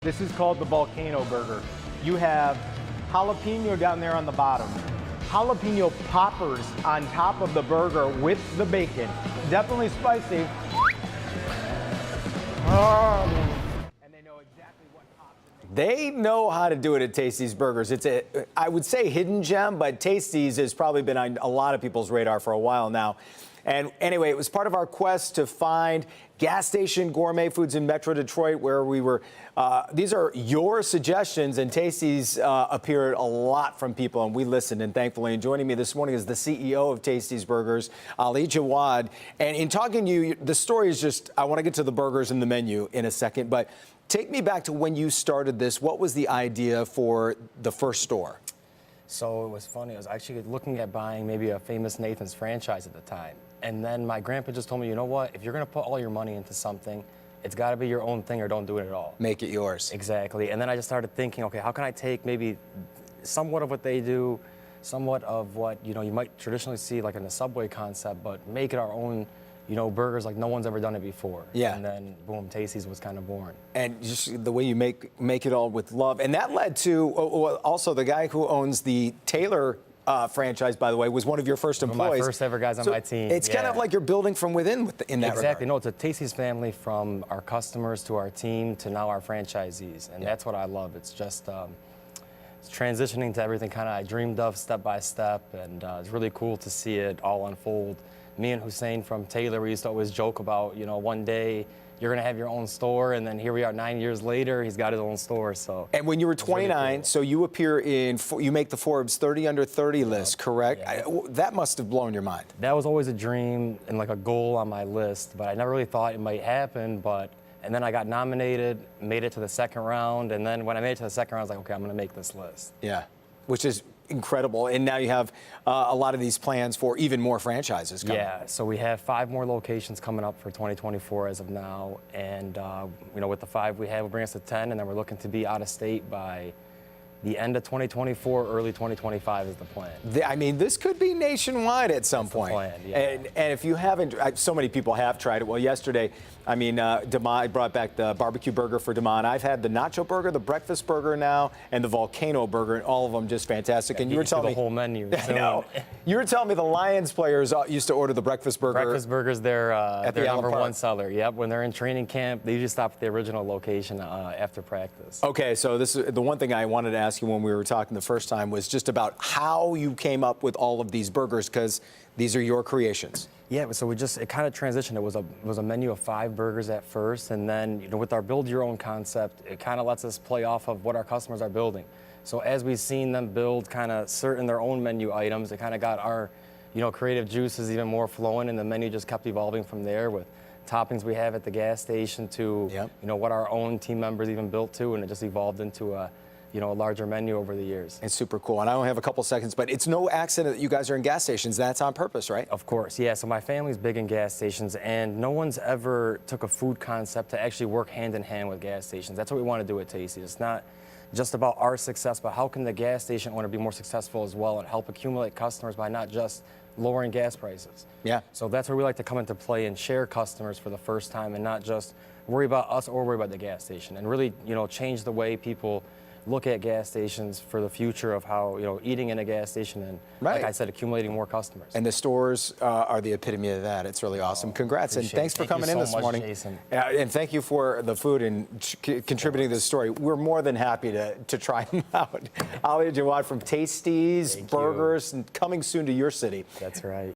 This is called the Volcano Burger. You have jalapeno down there on the bottom, jalapeno poppers on top of the burger with the bacon. Definitely spicy. And they know exactly what pops in there. They know how to do it at Taystee's Burgers. It's I would say hidden gem, but Taystee's has probably been on a lot of people's radar for a while now. And anyway, it was part of our quest to find gas station gourmet foods in Metro Detroit where we were, these are your suggestions, and Taystee's appeared a lot from people, and we listened, and thankfully. And joining me this morning is the CEO of Taystee's Burgers, Ali Jawad. And in talking to you, the story is just, I want to get to the burgers and the menu in a second, but take me back to when you started this. What was the idea for the first store? So it was funny. I was actually looking at buying maybe a Famous Nathan's franchise at the time. And then my grandpa just told me, you know what, if you're going to put all your money into something, it's got to be your own thing or don't do it at all. Make it yours. Exactly. And then I just started thinking, okay, how can I take maybe somewhat of what they do, somewhat of what, you might traditionally see like in the Subway concept, but make it our own, burgers like no one's ever done it before. Yeah. And then, boom, Taystee's was kind of born. And just the way you make it all with love. And that led to, also the guy who owns the Taylor franchise, by the way, was one of your first employees. One of my first ever guys on my team. It's kind of like you're building from within in that Exactly. regard. No, it's a Taystee's family, from our customers to our team to now our franchisees. And that's what I love. It's just it's transitioning to everything kind of I dreamed of step by step. And it's really cool to see it all unfold. Me and Hussein from Taylor, we used to always joke about, one day you're going to have your own store, and then here we are 9 years later, he's got his own store. So. And when you were 29, really cool. So you appear you make the Forbes 30 under 30 list, correct? Yeah. That must have blown your mind. That was always a dream and like a goal on my list, but I never really thought it might happen. And then I got nominated, made it to the second round, and then when I made it to the second round, I was like, okay, I'm going to make this list. Yeah, which is incredible. And now you have a lot of these plans for even more franchises coming. Yeah, so we have 5 more locations coming up for 2024 as of now. And, with the 5 we have, will bring us to 10, and then we're looking to be out of state by the end of 2024, early 2025 is the plan. I mean, this could be nationwide at some point. That's the plan, yeah. And if you haven't, so many people have tried it. Well, yesterday, I mean, Demond brought back the barbecue burger for Demond. I've had the nacho burger, the breakfast burger now, and the volcano burger, and all of them just fantastic. Yeah, and you were telling me the whole menu. I know. You were telling me the Lions players used to order the breakfast burger. Breakfast burgers, their the number one seller. Yep, when they're in training camp, they usually stop at the original location after practice. Okay, so this is the one thing I wanted to ask you when we were talking the first time was just about how you came up with all of these burgers, because these are your creations. Yeah, so it kind of transitioned. It was a menu of 5 burgers at first, and then with our build your own concept, it kind of lets us play off of what our customers are building. So as we've seen them build kind of certain their own menu items, it kind of got our creative juices even more flowing, and the menu just kept evolving from there with toppings we have at the gas station to what our own team members even built to, and it just evolved into a larger menu over the years. It's super cool. And I only have a couple seconds, but it's no accident that you guys are in gas stations. That's on purpose, right? Of course, yeah. So my family's big in gas stations, and no one's ever took a food concept to actually work hand in hand with gas stations. That's what we want to do at Taystee. It's not just about our success, but how can the gas station owner be more successful as well and help accumulate customers by not just lowering gas prices. Yeah. So that's where we like to come into play and share customers for the first time, and not just worry about us or worry about the gas station, and really, change the way people look at gas stations for the future of how, eating in a gas station and, like I said, accumulating more customers. And the stores are the epitome of that. It's really awesome. Congrats, and thanks for coming in this morning. Jason. And thank you for the food and contributing to the story. We're more than happy to try them out. Ali Jawad from Taystee's Burgers, and coming soon to your city. That's right.